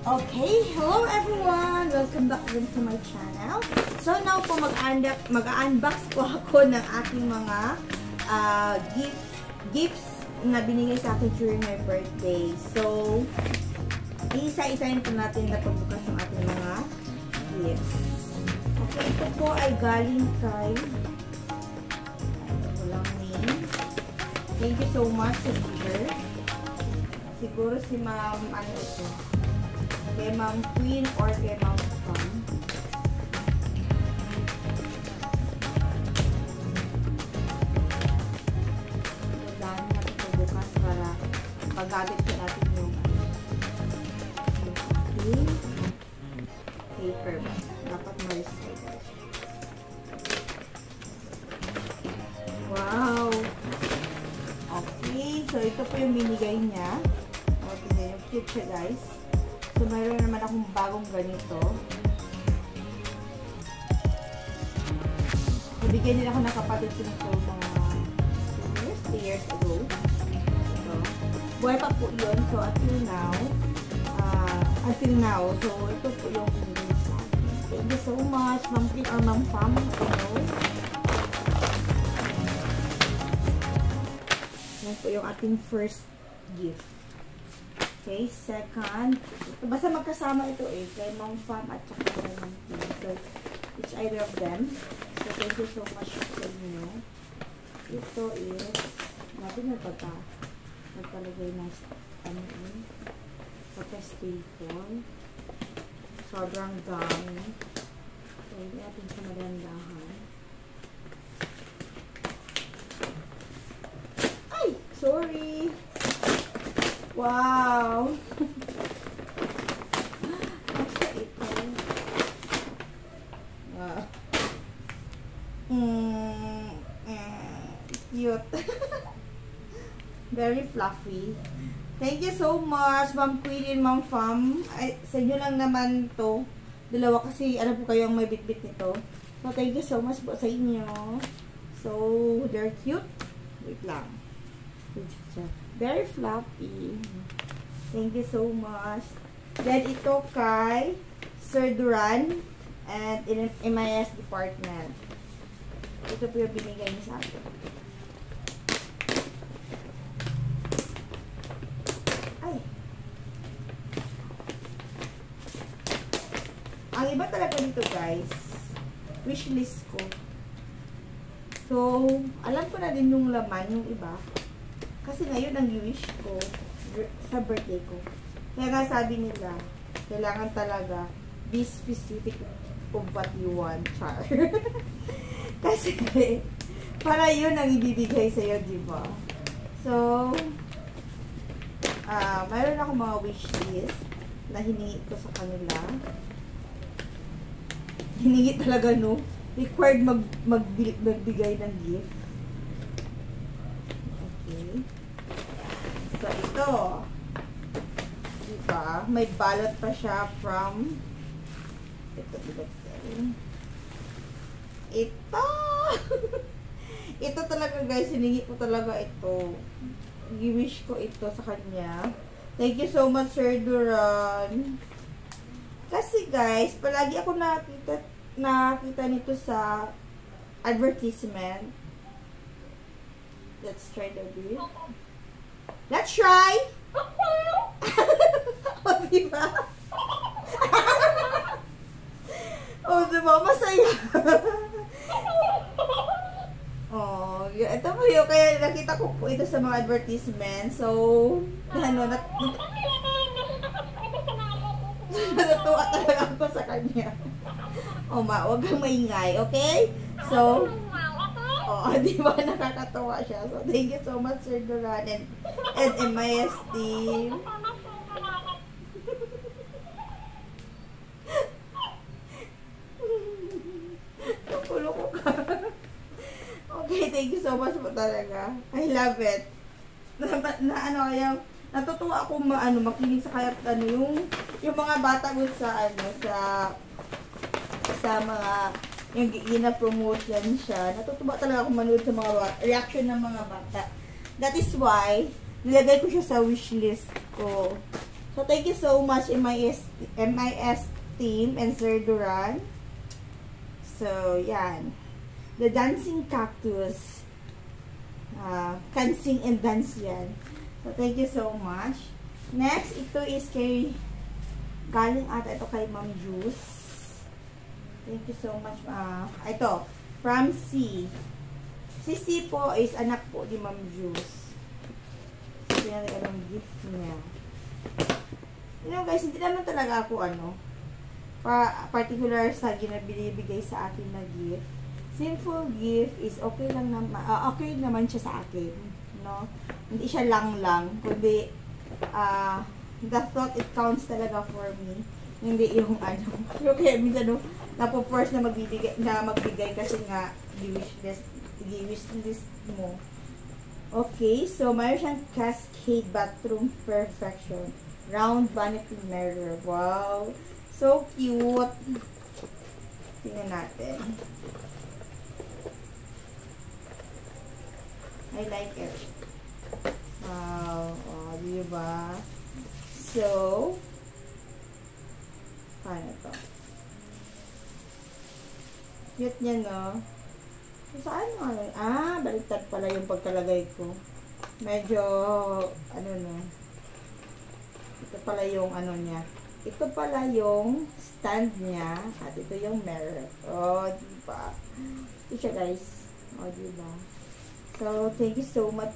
Okay, hello everyone! Welcome back again to my channel. So now po mag-unbox po ako ng aking mga gifts na binigay sa akin during my birthday. So, isa-isahin po natin na pagbukas ng ating mga gifts. Okay, ito po ay galing kay walang name. Thank you so much, sister. Siguro si Ma'am, ano ito? Kay Ma'am Queen or kay Ma'am Pam. Dami natin ito bukas para paggamit ko natin yung ating paper. Dapat ma-recycle. Wow! Okay, so ito po yung binigay niya. O, tingnan yung cute siya, guys. So, mayroon naman akong bagong ganito. Nabigyan din ako ng kapatid ko nito mga 2 years ago. So, buhay pa po yun. So, until now, so, ito po yung binigay sa akin. Thank you so much, Ma'am Queen or Ma'am Pam. Yan po yung ating first gift. Okay, second. Basta magkasama ito kay Ma'am Pam at saka kay Ma'am Queen. So, it's either of them. So, thank you so much sa inyo. Ito is, natin na nagpalagay ng pagka-staple. Sobrang dami. So, natin sa magandahan. Ay! Sorry! Wow! Basta ito. Wow. Cute. Very fluffy. Thank you so much, Ma'am Queen and Ma'am Pam. Ay, sa inyo lang naman to. Dalawa kasi, alam po kayo ang may bit-bit nito. So, thank you so much po sa inyo. So, they're cute. Wait lang. Very fluffy. Thank you so much. Then, ito kay Sir Duran and in MIS department. Ito po yung binigay niya sa akin. Ay. Ang iba talaga dito, guys. Wishlist ko. So, alam ko na din yung laman, yung iba. Kasi ngayon ang wish ko sa birthday ko. Kaya nga sabi nila, kailangan talaga be specific of what you want, char. Kasi para yun ang ibibigay sa'yo, diba? So, mayroon ako mga wish list na hiningi ko sa kanila. Hiningi talaga, no? Required magbigay ng gift. So, ito. Diba? May balot pa siya from ito. Ito talaga, guys. Hiningi ko talaga ito. I-wish ko ito sa kanya. Thank you so much, Sir Duran. Kasi, guys, palagi ako nakita nito sa advertisement. Let's try the bit. Let's try! O, diba? O, diba? Masaya. O, ito po yung, kaya nakita ko po ito sa mga advertisement. So, ano, natuwa talaga ako sa kanya. O, huwag kang maingay, okay? So, oh, di ba nakakatawa siya? So, thank you so much, Sir Duran and MIS team. Nakulo ko ka. Okay, thank you so much po talaga. I love it. Natutuwa ako makinig sa kaya yung mga bata ko sa mga yung gina-promotion siya. Natutuwa talaga ako manood sa mga reaction ng mga bata. That is why nilagay ko siya sa wishlist ko. So, thank you so much, MIS team and Sir Duran. So, yan. The Dancing Cactus. Can sing and dance yan. So, thank you so much. Next, ito is kay, galing ata ito kay Ma'am Juice. Thank you so much. Ito, from C. Si C po is anak po ni Ma'am Juice. So, yan ang gift niya. You know guys, hindi naman talaga ako particular sa binibigay sa akin na gift. Simple gift is okay lang naman, okay naman siya sa akin, no? Hindi siya lang, kundi the thought it counts talaga for me. Hindi yung okay, minsan napo-force na magbigay kasi nga wish list mo. Okay, so mayroon siyang Cascade Bathroom Perfection Round Vanity Mirror. Wow! So cute! Tingnan natin. I like it. Wow! Oh, diba? So, paano to? Cute niya, no? Saan nga? Baliktad pala yung pagkalagay ko. Medyo, ito pala yung niya. Ito pala yung stand niya. At ito yung mirror. Oh, diba? Ito siya, guys. Oh, diba? So, thank you so much,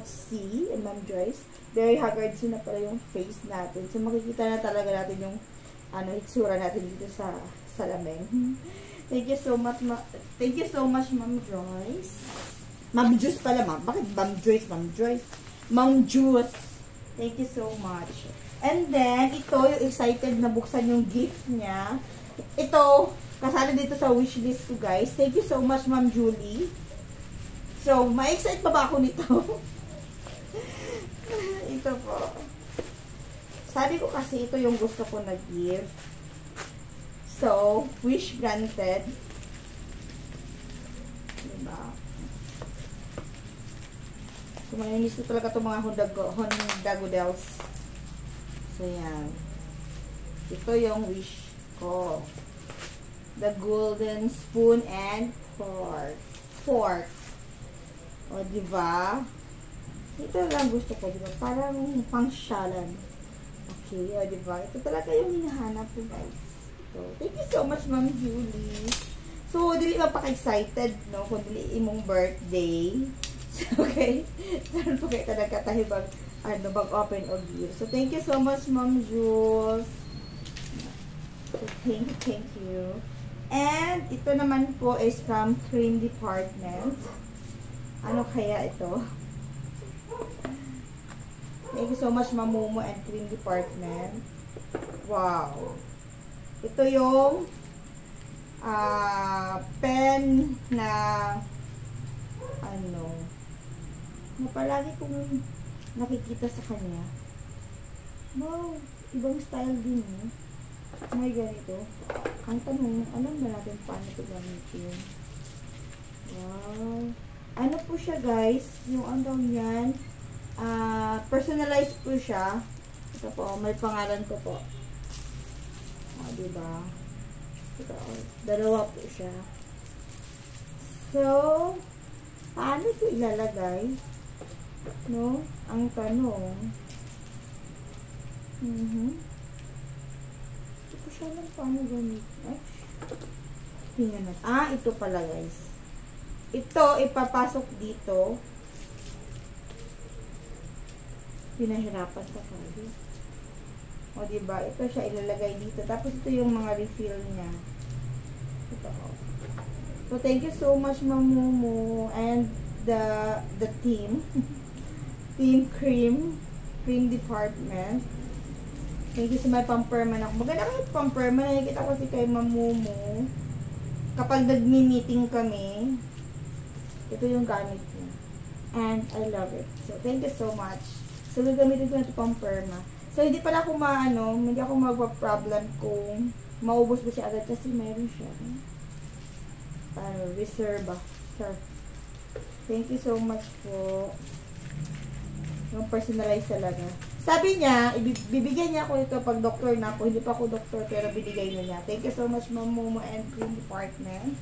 C and Ma'am Joyce. Very haggard na pala yung face natin. So, makikita na talaga natin yung itsura natin dito sa salamin. Thank you so much, Ma'am Joyce. Ma'am Juice pala, ma'am. Bakit Ma'am Joyce? Ma'am Joyce. Ma'am Juice. Thank you so much. And then, ito, yung excited na buksan yung gift niya. Ito, kasali dito sa wishlist ko, guys. Thank you so much, Ma'am Julie. So, ma-excite pa ba ako nito? Ito po. Sabi ko kasi ito yung gusto ko na gift. So, wish granted. Diba? So, maninis ko talaga itong mga Hondagodels. So, yan. Ito yung wish ko. The golden spoon and fork. O, diba? Ito lang gusto ko, diba? Parang pangsyalan. Okay, o, diba? Ito talaga yung hinahanap ko, guys. So, thank you so much, Ma'am Julie. So, dili ka pa-excited, no? Kung dili imong birthday. So, okay. Saan po kayo talaga tayo bag-open o gift. So, thank you so much, Ma'am Jules. So, thank you. And, ito naman po is from Cream Department. Ano kaya ito? Thank you so much, Ma'am Momo and Cream Department. Wow. Ito yung pen na na palagi kong nakikita sa kanya. Wow, ibang style din eh. May ganito. Ang tanong, alam ba natin paano ito gamitin? Wow. Ano po siya, guys? Yung daw yan, personalized po siya. Ito po, may pangalan ko po. Diba? Ito, dalawa po siya. So, paano ito ilalagay? No? Ang tanong. Hindi ko siya lang paano gamit. Tingnan natin. Ito pala, guys. Ito, ipapasok dito. Pinahirapan pa tayo. O, diba? Ito siya ilalagay dito. Tapos, ito yung mga refill niya. Ito. So, thank you so much, Ma'am Momo. And the team. Team Cream Department. Thank you sa may pamperman ako. Maganda kayo pamperman. Nakikita ko si kay Ma'am Momo. Kapag nagmi-meeting kami, ito yung gamit niya. And I love it. So, thank you so much. So, gagamitin ko na ito pamperma. So, hindi pala ako hindi ako magpa-problem kung maubos ba siya agad kasi mayroon siya. Reserve. Sure. Thank you so much po. Yung personalized talaga. Sabi niya, bibigyan niya ako ito pag doktor na ako. Hindi pa ako doktor, pero binigay na niya. Thank you so much, Ma'am Momo and Cream Department.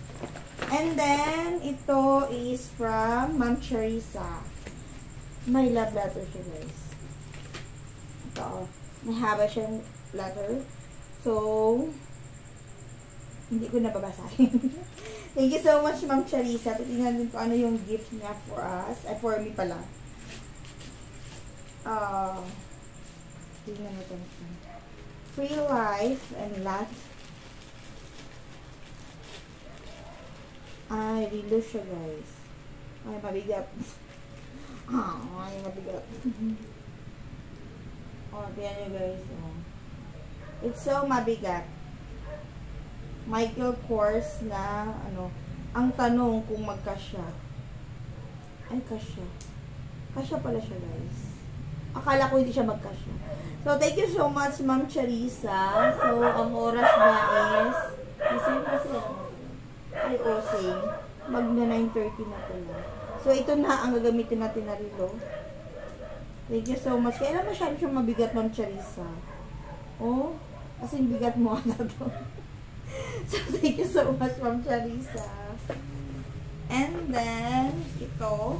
And then, ito is from Ma'am Charissa. May love letter siya, guys. Ito, may haba siyang letter. So, hindi ko nababasahin. Thank you so much, Ma'am Charissa. Titingnan din ko ano yung gift niya for us. Ay, for me pala. Tingnan natin. Free life and lot. Ay, relo siya, guys. Ay, mabigat. Ay, mabigat. Oh, tingnan nyo, guys. Oh. It's so mabigat. Michael Kors na, ano, ang tanong kung magkasya. Ay, kasya. Kasya pala siya, guys. Akala ko hindi siya magkasya. So, thank you so much, Ma'am Charissa. So, ang oras na is, ay, same. Magna 9:30 na pala. So, ito na ang gagamitin natin na relo. Thank you so much. Kaya naman masyado siyang mabigat, Ma'am Charissa. Oh, kasi bigat mo ata to. So, thank you so much, Ma'am Charissa. And then, ito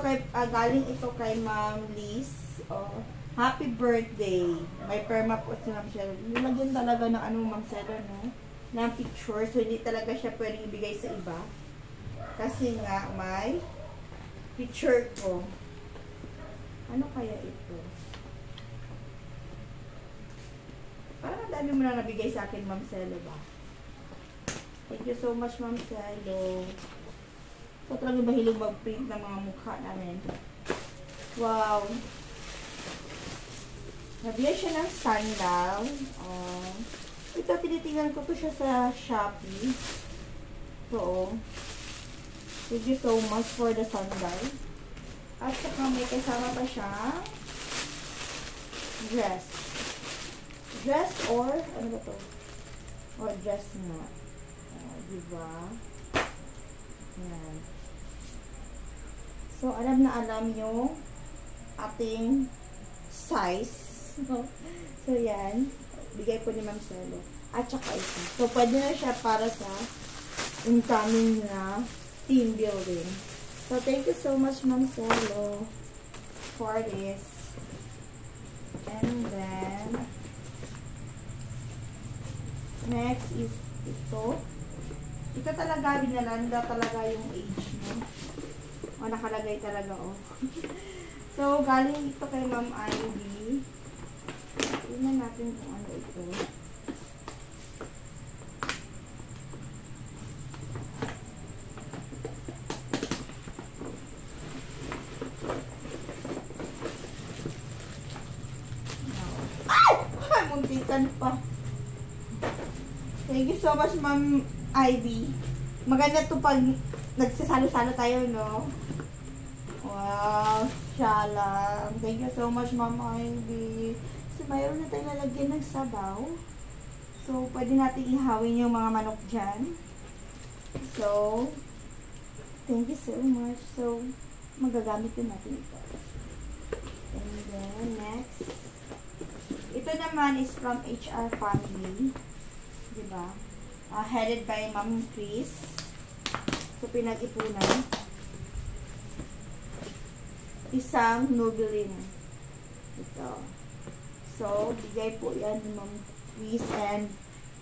kay, galing ito kay Ma'am Liz. Oh, happy birthday. May perma po si Ma'am Cheryl. Nilagyan talaga ng ano, Ma'am Cheryl, no? Ng picture. So, hindi talaga siya pwedeng ibigay sa iba. Kasi nga, may picture ko. Ano kaya ito? Parang dami mo na nabigay sa akin, Ma'am Celo, ba? Thank you so much, Ma'am Celo. So, talagang bahilog mag-print ng mga mukha namin. Wow! Nabigay siya ng sandal. Ito, tinitingnan ko to siya sa Shopee. So, thank you so much for the sandal. At saka may kasama pa siya dress. Dress or, ano ba to? Or dress nga. Diba? Yan. So, alam na alam yung ating size. So, yan. Bigay ko ni Ma'am Celo. At saka ito. So, pwede na siya para sa incoming na team building. So, thank you so much, Ma'am Celo, for this. And then, next is ito. Ito talaga, binalanda talaga yung age mo. O, nakalagay talaga, oh. So, galing ito kay Ma'am Ivy. Tingnan natin kung ano ito. Ay! Ay, muntikan pa. Thank you so much, Ma'am Ivy. Maganda to pag nagsasalo-salo tayo, no? Wow, shala. Thank you so much, Ma'am Ivy. So, mayroon na tayong lalagyan ng sabaw. So, pwede natin ihawin yung mga manok dyan. So, thank you so much. So, magagamit din natin ito. And then, next. Ito naman is from HR Family. Diba? Headed by Ma'am Chris. So, pinag-ipunan. Isang Nobelin. Ito. So, bigay po yan ni Ma'am Chris and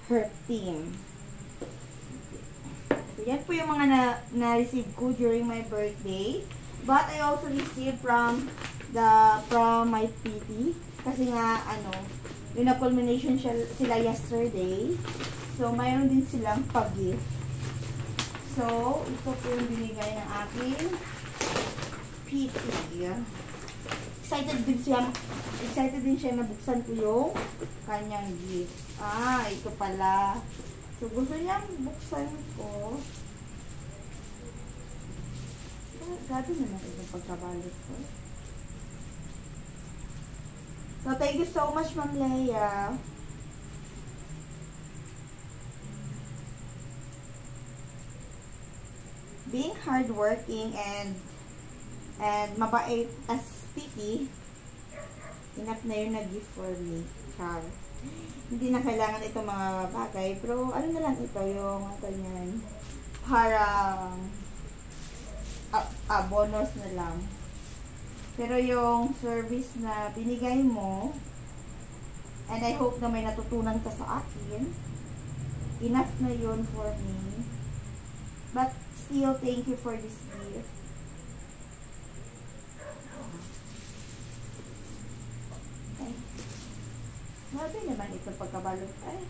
her team. So, yan po yung mga na-receive ko during my birthday. But I also received from my PT. Kasi nga, yung na-culmination sila yesterday. So, mayroon din silang pag-gift. So, ito po yung binigay ng aking PT. Excited din siya na buksan ko yung kanyang gift. Ito pala. So, gusto niyang buksan ko. Gabi na natin yung pagkabalit ko. So, thank you so much, Ma'am Leia. Being hardworking and mabait as 50. Enough na yun na gift for me. Char. Hindi na kailangan itong mga bagay. Pero ano na lang ito, yung ganyan. Parang bonus na lang. Pero yung service na binigay mo, and I hope na may natutunan ka sa akin, enough na yun for me. But still, thank you for this gift. Okay. Grabe naman ito pagkabalot. Ay.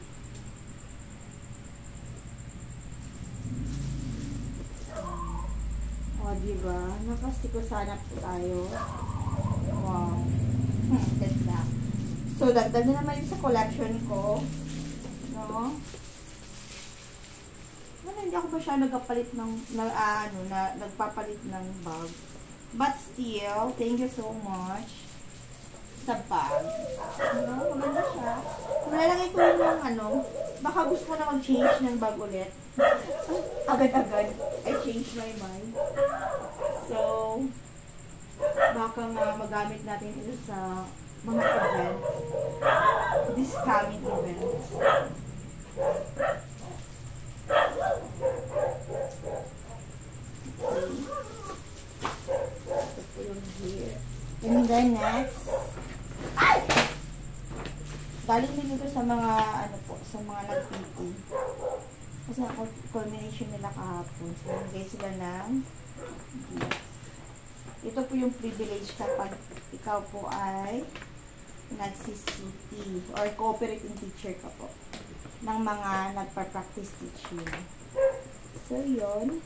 O, diba? Nakastiko sana po tayo. Wow. Ganda. So, dagdag na naman sa collection ko. No? Hindi ako pa siya nagpapalit ng, nagpapalit ng bag. But still, thank you so much sa bag. No? Maganda siya. Kung lalagay ko yung baka gusto ko na mag-change ng bag ulit. Agad-agad. I changed my mind. So, baka nga magamit natin ito sa mga event. This coming event. And then next, galing din ito sa mga sa mga nag-PT. Kasi ako culmination nila kahapon. So, nagay sila ng gift. Ito po yung privilege kapag ikaw po ay nag-CCT or cooperating teacher ka po ng mga nagpa-practice teaching. So, yun.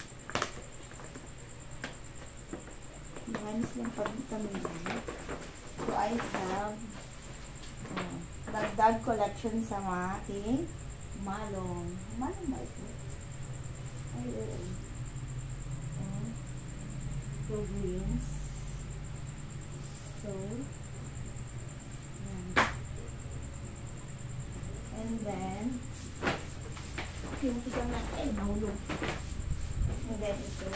Manis lang pag-tamili. So, I have dagdag collection sa aking malong. Malong ba ito? Ayun. Two greens. So, yan. And then, yung isang natin, nahulog. And then, ito.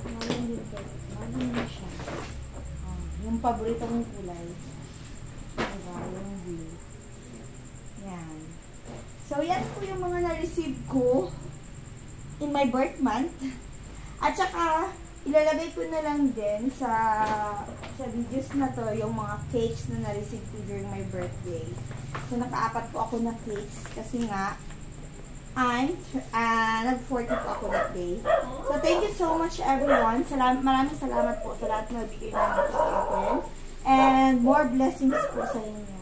Malong din siya. Yung paborito mong kulay. Diba? Yung blue. Yan. So, yan po yung mga na-receive ko in my birth month. At saka, ilalagay ko na lang din sa videos na to yung mga cakes na na-receive ko during my birthday. So, naka-apat po ako na cakes kasi nga, nag-40 po ako that day. So, thank you so much everyone. Maraming salamat po sa lahat na bigay namin po sa akin. And more blessings po sa inyo.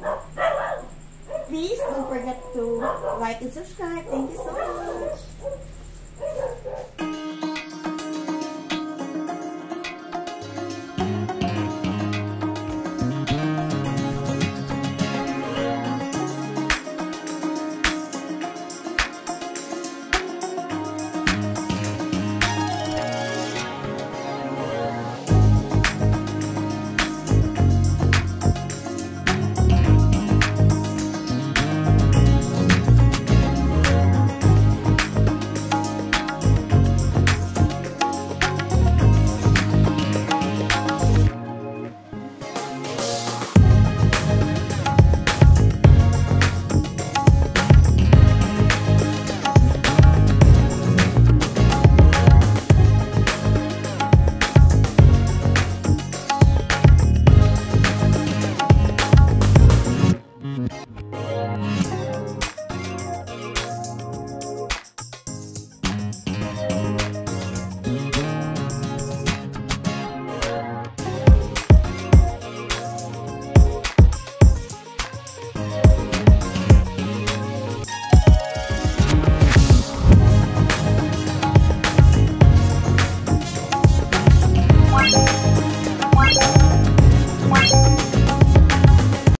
Please don't forget to like and subscribe. Thank you so much.